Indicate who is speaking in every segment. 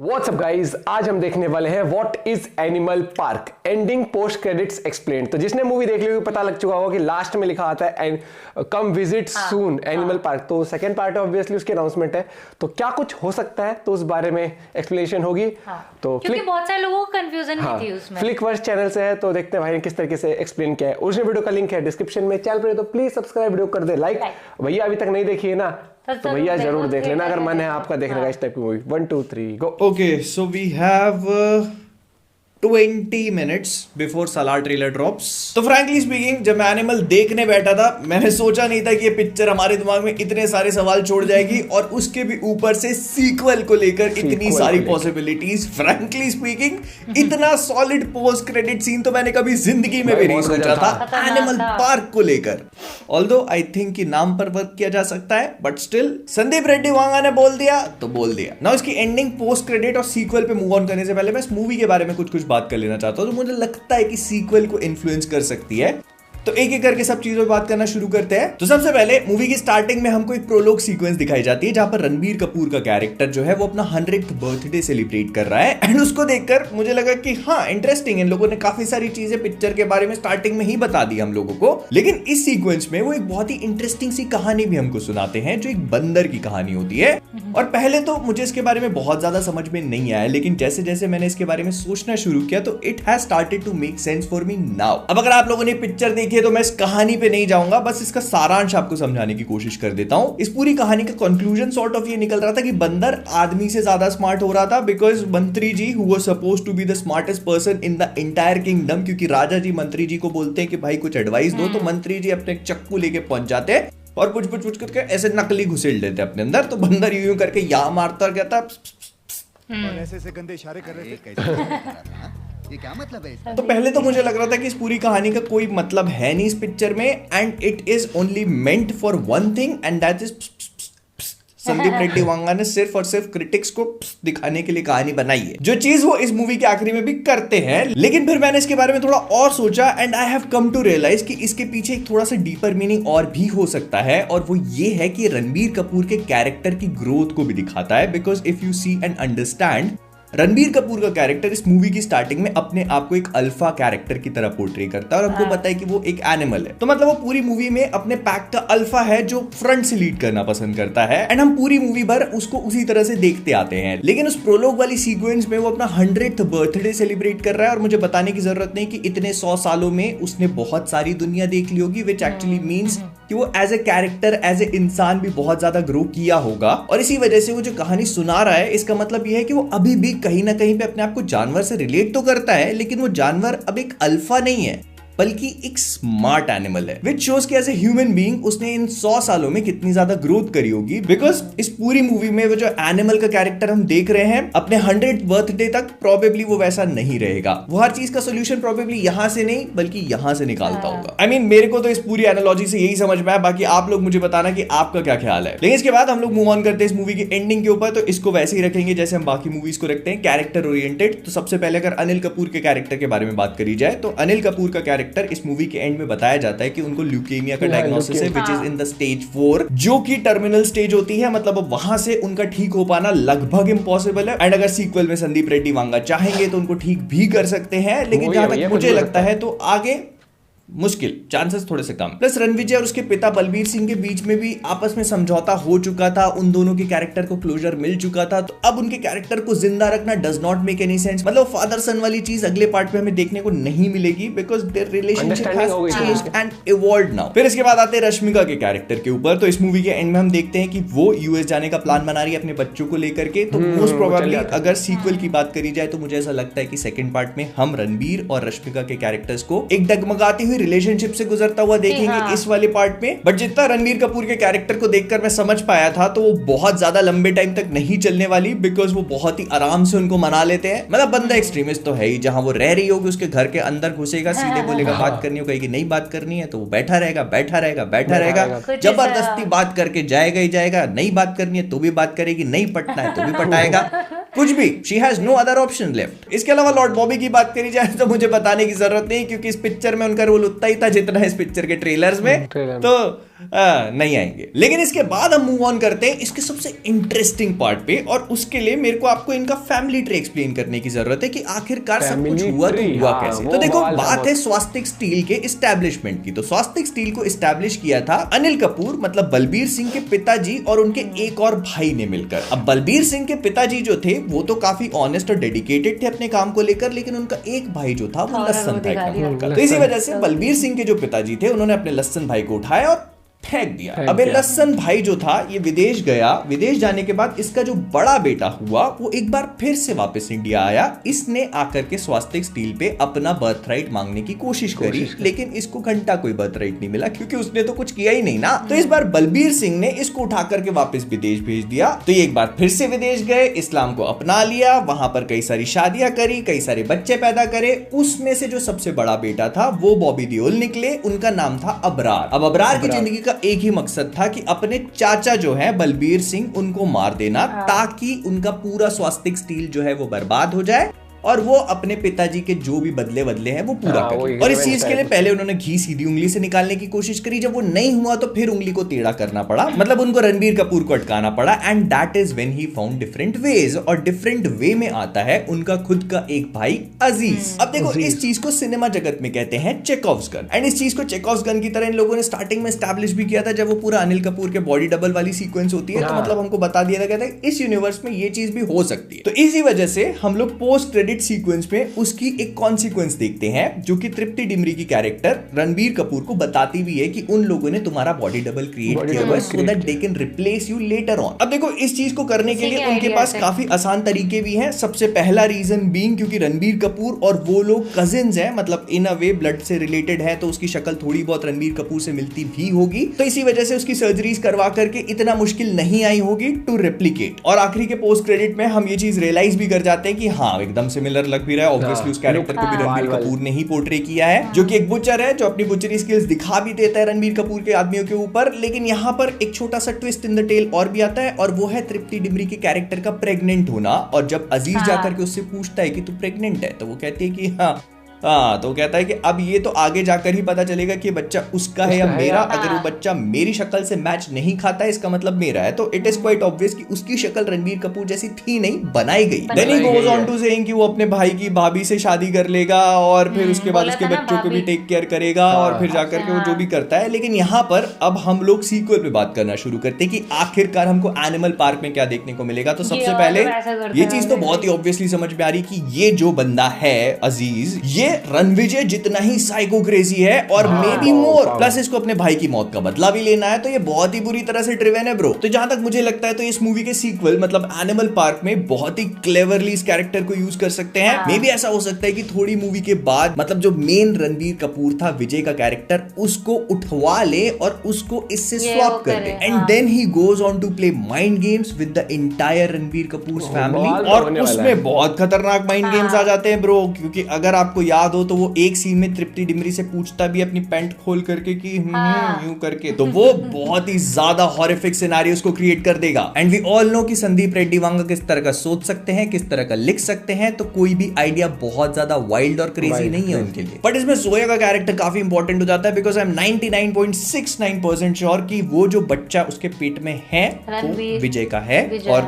Speaker 1: What's up guys, आज हम देखने वाले हैं what is animal park ending post credits explain. तो जिसने मूवी देख ली होगी पता लग चुका होगा कि लास्ट में लिखा आता है कम विजिट सून एनिमल पार्क। तो सेकंड पार्ट ऑब्वियसली उसकी अनाउंसमेंट है, तो क्या कुछ हो सकता है तो उस बारे में एक्सप्लेनेशन होगी। तो
Speaker 2: क्योंकि बहुत सारे लोगों को कंफ्यूजन भी थी उसमें।
Speaker 1: फ्लिकवर्स चैनल से है, तो देखते हैं भाई ने किस तरीके से एक्सप्लेन किया है। ओरिजिनल वीडियो का लिंक है डिस्क्रिप्शन में। चैनल पर तो प्लीज सब्सक्राइब, वीडियो कर दे लाइक। भैया अभी तक नहीं देखी है ना, तो भैया जरूर देख लेना अगर मन है आपका देखने का इस टाइप की movie. 1 2 3 go.
Speaker 3: Okay, so we have 20 minutes before Salaar trailer drops. तो फ्रैंकली स्पीकिंग, जब मैं एनिमल देखने बैठा था मैंने सोचा नहीं था कि ये पिक्चर हमारे दिमाग में इतने सारे सवाल छोड़ जाएगी और उसके भी ऊपर से सीक्वल को लेकर इतनी सारी पॉसिबिलिटीज। फ्रैंकली स्पीकिंग, इतना सॉलिड पोस्ट क्रेडिट सीन तो मैंने कभी जिंदगी में भी नहीं सोचा था एनिमल पार्क को लेकर। ऑल्दो आई थिंक कि नाम पर वर्क किया जा सकता है, बट स्टिल संदीप रेड्डी वांगा ने बोल दिया तो बोल दिया ना। इसकी एंडिंग, पोस्ट क्रेडिट और सीक्वल पे मूव ऑन करने से पहले मैं इस मूवी के बारे में कुछ बात कर लेना चाहता हूं। तो मुझे लगता है कि सीक्वल को इन्फ्लुएंस कर सकती है। तो एक एक करके सब चीजों पर बात करना शुरू करते हैं। तो सबसे पहले मूवी की स्टार्टिंग में हमको एक प्रोलॉग सीक्वेंस दिखाई जाती है जहां पर रणबीर कपूर का कैरेक्टर जो है वो अपना 100th बर्थडे सेलिब्रेट कर रहा है। एंड उसको देखकर मुझे लगा कि हाँ इंटरेस्टिंग, इन लोगों ने काफी सारी चीजें पिक्चर के बारे में स्टार्टिंग में ही बता दी हम लोगों को। लेकिन इस सीक्वेंस में वो एक बहुत ही इंटरेस्टिंग सी कहानी भी हमको सुनाते हैं जो एक बंदर की कहानी होती है। और पहले तो मुझे इसके बारे में बहुत ज्यादा समझ में नहीं आया, लेकिन जैसे जैसे मैंने इसके बारे में सोचना शुरू किया तो it has started to make sense for me now. अब अगर आप लोगों ने पिक्चर देखी है तो मैं इस कहानी पे नहीं जाऊंगा, बस इसका सारांश आपको समझाने की कोशिश कर देता हूं। इस पूरी कहानी का कंक्लूजन सॉर्ट ऑफ ये निकल रहा था कि बंदर आदमी से ज्यादा स्मार्ट हो रहा था बिकॉज मंत्री जी who was supposed to be the smartest person in the entire kingdom, क्योंकि राजा जी मंत्री जी को बोलते हैं कि भाई कुछ एडवाइस दो, तो मंत्री जी अपने चक्कू लेके पहुंच जाते हैं और पुछ करके ऐसे नकली घुसेड़ देते अपने अंदर। तो बंदर यूं करके या मारता और कहता
Speaker 4: और ऐसे गंदे इशारे कर रहे थे। कैसे ये क्या मतलब है?
Speaker 3: तो पहले तो मुझे लग रहा था कि इस पूरी कहानी का कोई मतलब है नहीं इस पिक्चर में, and it is only meant for one thing and that is Sandeep Reddy Vanga ने सिर्फ और सिर्फ क्रिटिक्स को दिखाने के लिए कहानी बनाई है, जो चीज वो इस मूवी के आखिरी में भी करते हैं। लेकिन फिर मैंने इसके बारे में थोड़ा और सोचा and I have come to realise कि इसके पीछे एक थोड़ा सा डीपर मीनिंग और भी हो सकता है, और वो ये है कि रणबीर कपूर के कैरेक्टर की ग्रोथ को भी दिखाता है। Because if you see and understand, Ranbir Kapoor का कैरेक्टर इस मूवी की स्टार्टिंग में अपने आप को एक अल्फा कैरेक्टर की तरह पोर्ट्रे करता है और हमको पता है कि वो एक एनिमल है। तो मतलब वो पूरी मूवी में अपने पैक का अल्फा है जो फ्रंट से लीड करना पसंद करता है, एंड हम पूरी मूवी भर उसको उसी तरह से देखते आते हैं। लेकिन उस प्रोलॉग वाली सीक्वेंस में वो अपना 100th बर्थडे सेलिब्रेट कर रहा है, और मुझे बताने की जरूरत नहीं कि इतने 100 सालों में उसने बहुत सारी दुनिया देख ली होगी, विच एक्चुअली मीन्स कि वो as a character, as a इंसान भी बहुत ज्यादा ग्रो किया होगा। और इसी वजह से वो जो कहानी सुना रहा है, इसका मतलब ये है कि वो अभी भी कहीं ना कहीं पे अपने आप को जानवर से रिलेट तो करता है, लेकिन वो जानवर अब एक अल्फा नहीं है बल्कि एक स्मार्ट एनिमल है, विच शोज कि एज ए ह्यूमन बीइंग उसने इन 100 सालों में कितनी ज्यादा ग्रोथ करी होगी। बिकॉज इस पूरी मूवी में वो जो एनिमल का कैरेक्टर हम देख रहे हैं अपने 100th बर्थडे तक प्रोबेबली वो वैसा नहीं रहेगा। वो हर चीज का सोल्यूशन प्रोबेबली यहां से नहीं बल्कि यहां से निकालता होगा। आई मीन मेरे को तो इस पूरी एनालॉजी से यही समझ में आया, बाकी आप लोग मुझे बताना कि आपका क्या ख्याल है। लेकिन इसके बाद हम लोग मूव ऑन करते हैं इस मूवी की एंडिंग के ऊपर। तो इसको वैसे ही रखेंगे जैसे हम बाकी मूवीज को रखते हैं, कैरेक्टर ओरिएंटेड। तो सबसे पहले अगर अनिल कपूर के कैरेक्टर के बारे में बात करी जाए तो अनिल कपूर का कैरेक्टर इस मूवी के एंड में बताया जाता है कि उनको ल्यूकेमिया का डायग्नोसिस है, which is in the stage 4, जो कि टर्मिनल स्टेज होती है। मतलब वहां से उनका ठीक हो पाना लगभग इम्पॉसिबल है। एंड अगर सीक्वल में संदीप रेड्डी वांगा चाहेंगे तो उनको ठीक भी कर सकते हैं, लेकिन जहां तक मुझे लगता है तो आगे मुश्किल, चांसेस थोड़े से कम। प्लस रणविजय और उसके पिता बलबीर सिंह के बीच में भी आपस में समझौता हो चुका था, उन दोनों के कैरेक्टर को क्लोजर मिल चुका था। तो अब उनके कैरेक्टर को जिंदा रखना does not make any sense. मतलब फादर सन वाली चीज अगले पार्ट में हमें देखने को नहीं मिलेगी, because their relationship has changed and evolved now. फिर इसके बाद आते हैं रश्मिका के कैरेक्टर के ऊपर। तो इस मूवी के एंड में हम देखते हैं कि वो यूएस जाने का प्लान बना रही है अपने बच्चों को लेकर के। तो मोस्ट प्रोबेबली अगर सीक्वल की बात करी जाए तो मुझे ऐसा लगता है कि सेकंड पार्ट में हम रणबीर और रश्मिका के कैरेक्टर्स को एक डगमगाती हुई रिलेशनशिप से गुजरता हुआ देखेंगे इस वाले पार्ट में। बट जितना रणबीर कपूर के कैरेक्टर को देखकर मैं समझ पाया था तो वो बहुत ज्यादा लंबे टाइम तक नहीं चलने वाली, बिकॉज वो बहुत ही आराम से उनको मना लेते हैं। मतलब बंदा एक्सट्रीमिस्ट तो है ही, जहां वो रह रही होगी उसके घर के अंदर घुसेगा, सीधे बोलेगा बात करनी हो, कहेगी नहीं बात करनी है तो वो बैठा रहेगा बैठा रहेगा बैठा रहेगा, जबरदस्ती बात करके जाएगा ही जाएगा। नहीं बात करनी है तो भी बात करेगी, नहीं पटना है तो भी पटाएगा, कुछ भी। She has no other option left. इसके अलावा लॉर्ड बॉबी की बात करी जाए तो मुझे बताने की जरूरत नहीं, क्योंकि इस पिक्चर में उनका रोल उतना ही था जितना इस पिक्चर के ट्रेलर्स में। तो नहीं आएंगे। लेकिन इसके बाद हम मूव ऑन करते हैं इसके सबसे इंटरेस्टिंग पार्ट पे, और उसके लिए मेरे को आपको इनका फैमिली ट्री एक्सप्लेन करने की जरूरत है कि आखिरकार सब कुछ हुआ तो हुआ कैसे। तो देखो बात है स्वास्तिक स्टील के इस्टेब्लिशमेंट की। तो स्वास्तिक स्टील को इस्टेब्लिश किया था अनिल कपूर मतलब बलबीर सिंह के पिताजी और उनके एक और भाई ने मिलकर। अब बलबीर सिंह के पिताजी जो थे वो तो काफी ऑनेस्ट और डेडिकेटेड थे अपने काम को लेकर, लेकिन उनका एक भाई जो था वो लस्सन था एक नंबर का। तो इसी वजह से बलबीर सिंह के जो पिताजी थे उन्होंने अपने लस्सन भाई को उठाया और फेंक दिया। अबे लस्सन भाई जो था ये विदेश गया। विदेश जाने के बाद इसका जो बड़ा बेटा हुआ वो एक बार फिर से वापस इंडिया आया। इसने आकर के स्वास्तिक स्टील पे अपना बर्थ राइट मांगने की कोशिश करी, लेकिन इसको घंटा कोई बर्थ राइट नहीं मिला क्योंकि उसने तो कुछ किया ही नहीं ना। तो इस बार बलबीर सिंह ने इसको उठा करके वापस विदेश भेज दिया। तो ये एक बार फिर से विदेश गए, इस्लाम को अपना लिया, वहां पर कई सारी शादियां करी, कई सारे बच्चे पैदा करे। उसमें से जो सबसे बड़ा बेटा था वो बॉबी देओल निकले, उनका नाम था अबरार। अब अबरार की जिंदगी का एक ही मकसद था कि अपने चाचा जो है बलबीर सिंह उनको मार देना ताकि उनका पूरा स्वास्तिक स्टील जो है वो बर्बाद हो जाए और वो अपने पिताजी के जो भी बदले हैं वो पूरा करें। और इस चीज के लिए पहले उन्होंने घी सीधी उंगली से निकालने की कोशिश करी। जब वो नहीं हुआ तो फिर उंगली को टेढ़ा करना पड़ा, मतलब उनको रणबीर कपूर को अटकाना पड़ा। And that is when he found different ways. और डिफरेंट वे में आता है उनका खुद का एक भाई अजीज। अब देखो इस चीज को सिनेमा जगत में कहते हैं चेकॉव्स गन। एंड इस चीज को चेकॉव्स गन की तरह इन लोगों ने स्टार्टिंग में एस्टैब्लिश भी किया था। जब वो पूरा अनिल कपूर के बॉडी डबल वाली सीक्वेंस होती है तो मतलब हमको बता दिया था कि इस यूनिवर्स में ये चीज भी हो सकती है। तो इसी वजह से हम लोग पोस्ट क्रेडिट सीक्वेंस में उसकी एक कॉन्सिक्वेंस देखते हैं जो कि तृप्ति डिमरी की कैरेक्टर रणबीर कपूर को बताती भी है कि उन लोगों ने तुम्हारा बॉडी डबल क्रिएट किया हुआ है so that they can replace you later on. अब देखो इस चीज को करने के लिए उनके पास काफी आसान तरीके भी हैं। सबसे पहला रीजन बीइंग क्योंकि रणबीर कपूर और वो लोग कजिन्स हैं, मतलब इन अ वे ब्लड से रिलेटेड है, तो उसकी शक्ल थोड़ी बहुत रणबीर कपूर से मिलती भी होगी। तो इसी वजह से उसकी सर्जरीज करवा करके इतना मुश्किल नहीं आई होगी टू रेप्लिकेट। और आखिरी के पोस्ट क्रेडिट में हम ये चीज रियलाइज भी कर जाते हैं कि हाँ एकदम सिमिलर लग भी रहा है। ऑब्वियसली उस कैरेक्टर को भी रणबीर कपूर ने ही पोर्ट्रे किया है, जो कि एक बुचर है जो अपनी बुचरी स्किल्स दिखा भी देता है रणबीर कपूर के आदमियों के ऊपर। लेकिन यहाँ पर एक छोटा सा ट्विस्ट इन द टेल और भी आता है, और वो है तृप्ति डिमरी के कैरेक्टर का प्रेग्नेंट होना। और जब अजीज जाकर के उससे पूछता है कि तू प्रेग्नेंट है तो वो कहती है कि हाँ, तो कहता है कि अब ये तो आगे जाकर ही पता चलेगा कि बच्चा उसका है या मेरा। अगर वो बच्चा मेरी शक्ल से मैच नहीं खाता है इसका मतलब मेरा है। तो इट इज क्वाइट ऑब्वियस कि उसकी शक्ल रणबीर कपूर जैसी थी नहीं, बनाई गई। Then he goes on to saying कि वो अपने भाई की भाभी से शादी कर लेगा और फिर उसके बाद उसके बच्चों को भी टेक केयर करेगा और फिर जाकर के वो जो भी करता है। लेकिन यहाँ पर अब हम लोग सीक्वल पे बात करना शुरू करते हैं कि आखिरकार हमको एनिमल पार्क में क्या देखने को मिलेगा। तो सबसे पहले ये चीज तो बहुत ही ऑब्वियसली समझ में आ रही कि ये जो बंदा है अजीज, ये रणविजय जितना ही साइको क्रेजी है और मे बी मोर। प्लस इसको अपने भाई की मौत का बदला भी लेना है, तो ये बहुत ही बुरी तरह से ड्रिवन है ब्रो। तो जहां तक मुझे लगता है तो इस मूवी के सीक्वल मतलब एनिमल पार्क में बहुत ही क्लेवरली इस कैरेक्टर को यूज कर सकते हैं। मे बी ऐसा हो सकता है कि थोड़ी मूवी के बाद मतलब जो मेन रणबीर कपूर था विजय का कैरेक्टर, उसको उठवा ले और उसको इससे स्वैप कर दे। And then he goes on to play mind games with the entire Ranbir Kapoor family. और उसमें बहुत खतरनाक माइंड गेम्स आ जाते हैं ब्रो, क्योंकि अगर आपको याद हो तो वो एक सीन में तृप्ति डिमरी से पूछता भी अपनी पैंट खोल करके कि यूं करके, तो वो बहुत ही ज्यादा हॉरिफिक सिनेरियोस को क्रिएट कर देगा। एंड वी ऑल नो कि संदीप रेड्डी वांगा किस तरह का सोच सकते हैं, किस तरह का लिख सकते हैं, तो कोई भी आइडिया बहुत ज्यादा वाइल्ड और क्रेजी नहीं है उनके लिए। बट इसमें जोया का कैरेक्टर काफी इंपॉर्टेंट हो जाता है, बिकॉज आई एम 99.69% श्योर कि वो जो बच्चा उसके पेट में है वो विजय का है, और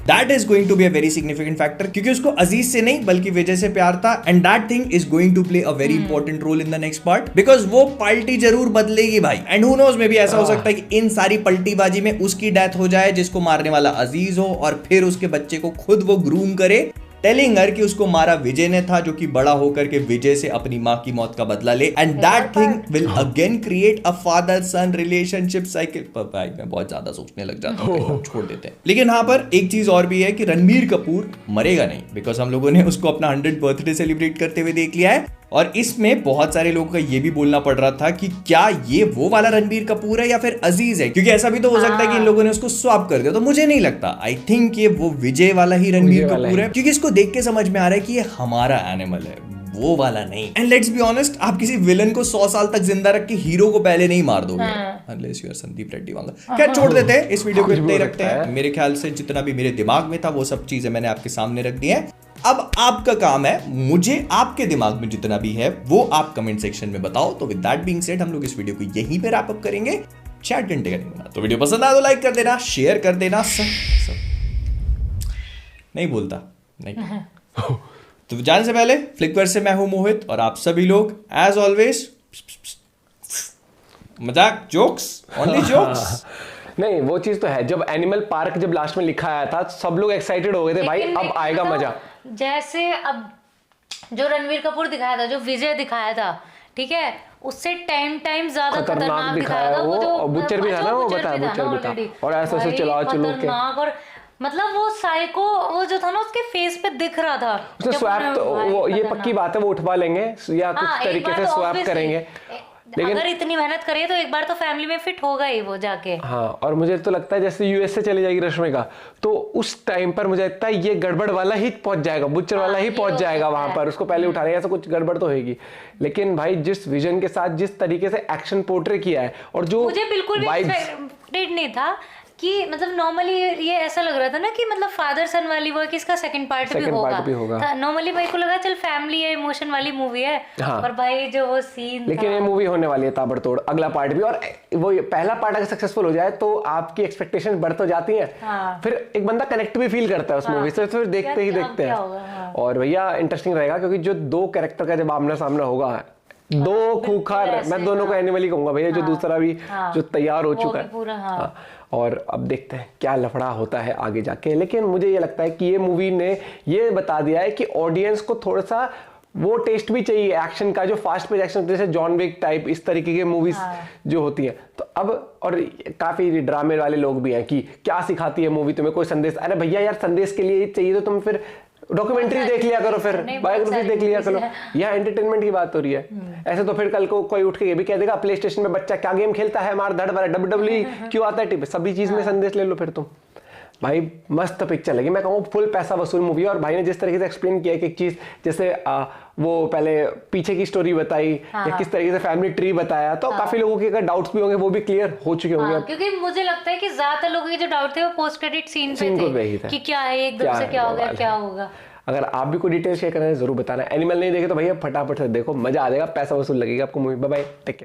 Speaker 3: that is going to be a very significant factor, क्योंकि उसको अजीज से नहीं बल्कि विजय से प्यार था। And that thing is going to play a very important role in the next part, because वो पार्टी जरूर बदलेगी भाई। And who knows, maybe ऐसा हो सकता है कि इन सारी पलटीबाजी में उसकी डेथ हो जाए जिसको मारने वाला अजीज हो, और फिर उसके बच्चे को खुद वो ग्रूम करे, टेलिंग हर कि उसको मारा विजय ने था, जो कि बड़ा होकर के विजय से अपनी मां की मौत का बदला ले। And that thing will again create a father sun relationship cycle. भाई मैं बहुत ज्यादा सोचने लग जाता हूं, छोड़ देते हैं। लेकिन यहाँ पर एक चीज और भी है कि रणबीर कपूर मरेगा नहीं, बिकॉज हम लोगों ने उसको अपना 100th बर्थडे सेलिब्रेट करते हुए देख लिया है। और इसमें बहुत सारे लोगों का ये भी बोलना पड़ रहा था कि क्या ये वो वाला रणबीर कपूर है या फिर अजीज है, क्योंकि ऐसा भी तो हो सकता है कि इन लोगों ने उसको स्वैप कर दिया। तो मुझे नहीं लगता, आई थिंक ये वो विजय वाला ही रणबीर कपूर है, क्योंकि इसको देख के समझ में आ रहा है कि ये हमारा एनिमल है, वो वाला नहीं। एंड लेट्स बी ऑनेस्ट, आप किसी विलन को 100 साल तक जिंदा रख के हीरो को पहले नहीं मार दोगे, unless you are Sandeep Reddy Vanga. क्या, छोड़ देते हैं इस वीडियो को, इतना ही रखते हैं। मेरे ख्याल से जितना भी मेरे दिमाग में था वो सब चीजें मैंने आपके सामने रख दी है। अब आपका काम है मुझे आपके दिमाग में जितना भी है वो आप कमेंट सेक्शन में बताओ। तो विद दैट बीइंग सेड हम लोग इस वीडियो को यहीं पे रैप अप करेंगे। 4 घंटे का नहीं बना। तो वीडियो पसंद आया तो लाइक कर देना, शेयर कर देना, सब नहीं बोलता नहीं। तो जाने से पहले फ्लिकवर से मैं हूं मोहित और आप सभी लोग एज ऑलवेज मजाक, जोक्स, ओनली जोक्स।
Speaker 1: नहीं वो चीज तो है, जब एनिमल पार्क जब लास्ट में लिखा आया था सब लोग एक्साइटेड हो गए थे भाई अब आएगा मजा।
Speaker 2: जैसे अब जो रणवीर कपूर दिखाया था, जो विजय दिखाया था, ठीक है, उससे टाइम ज्यादा खतरनाक दिखाया था। वो जो
Speaker 1: बुच्चर भी था ना, वो बताया बुच्चर भी था और ऐसे चला चलो के
Speaker 2: और मतलब वो साइको वो जो था ना उसके फेस पे दिख रहा था।
Speaker 1: उसने स्वैप तो वो ये पक्की बात है वो उठवा लेंगे या कुछ तरीके से स्वैप करेंगे,
Speaker 2: लेकिन अगर इतनी मेहनत करिए तो एक बार तो फैमिली में फिट होगा ही वो जाके।
Speaker 1: हाँ, और मुझे तो लगता है जैसे यूएस से चली जाएगी रश्मिका तो उस टाइम पर मुझे लगता है ये गड़बड़ वाला ही पहुंच जाएगा, बुच्चर वाला ही पहुंच जाएगा वहां पर, उसको पहले उठा लेगा, ऐसा कुछ गड़बड़ तो होगी। लेकिन भाई जिस विजन के साथ जिस तरीके से एक्शन पोर्ट्रे किया है और जो
Speaker 2: मुझे बिल्कुल भी एक्सपेक्टेड नहीं था कि मतलब नॉर्मली ये ऐसा लग रहा था ना कि मतलब फादर सन वाली वो इसका सेकंड पार्ट भी होगा। नॉर्मली भाई को लगा चल फैमिली है, इमोशन वाली मूवी है,
Speaker 1: हाँ।
Speaker 2: और भाई जो वो सीन
Speaker 1: लेकिन ये मूवी होने वाली है ताबड़तोड़, अगला पार्ट भी। और वो पहला पार्ट अगर सक्सेसफुल हो जाए तो आपकी एक्सपेक्टेशन बढ़ तो जाती है,
Speaker 2: हाँ।
Speaker 1: फिर एक बंदा कनेक्ट भी फील करता है उस मूवी से, फिर देखते ही देखते हैं।
Speaker 2: हाँ।
Speaker 1: और भैया इंटरेस्टिंग रहेगा क्योंकि जो दो कैरेक्टर का जब आमना सामना होगा, दो खूंखार, मैं दोनों को एनिमल ही कहूंगा भैया, जो दूसरा भी जो तैयार हो चुका है। और अब देखते हैं क्या लफड़ा होता है आगे जाके। लेकिन मुझे ये लगता है कि ये मूवी ने ये बता दिया है कि ऑडियंस को थोड़ा सा वो टेस्ट भी चाहिए एक्शन का, जो फास्ट पेस एक्शन जैसे जॉन विक टाइप इस तरीके की मूवीज जो होती है। तो अब और काफी ड्रामे वाले लोग भी हैं कि क्या सिखाती है मूवी तुम्हें, कोई संदेश। अरे भैया यार संदेश के लिए चाहिए तो तुम फिर डॉक्यूमेंट्री देख लिया करो, फिर बायोग्राफी देख लिया करो, यह एंटरटेनमेंट की बात हो रही है। ऐसे तो फिर कल को कोई उठ के ये भी कह देगा प्ले स्टेशन में बच्चा क्या गेम खेलता है, मार धड़ वाला WWE क्यों आता है टिप, सभी चीज में संदेश ले लो फिर तुम। भाई मस्त पिक्चर लगी, मैं कहूँ फुल पैसा वसूल मूवी है। और भाई ने जिस तरीके से एक्सप्लेन किया एक चीज, जैसे वो पहले पीछे की स्टोरी बताई या किस तरीके से फैमिली ट्री बताया, तो काफी लोगों के अगर डाउट्स भी होंगे वो भी क्लियर हो चुके होंगे।
Speaker 2: क्योंकि मुझे लगता है कि ज्यादातर लोगों के जो डाउट थे वो पोस्ट क्रेडिट सीन पे थे कि क्या है, एकदम से क्या होगा, क्या होगा।
Speaker 1: अगर आप भी कोई डिटेल शेयर करना है जरूर बताना। एनिमल नहीं देखे तो भैया फटाफट से देखो, मजा आ जाएगा, पैसा वसूल लगेगा आपको movie. Bye bye, take care.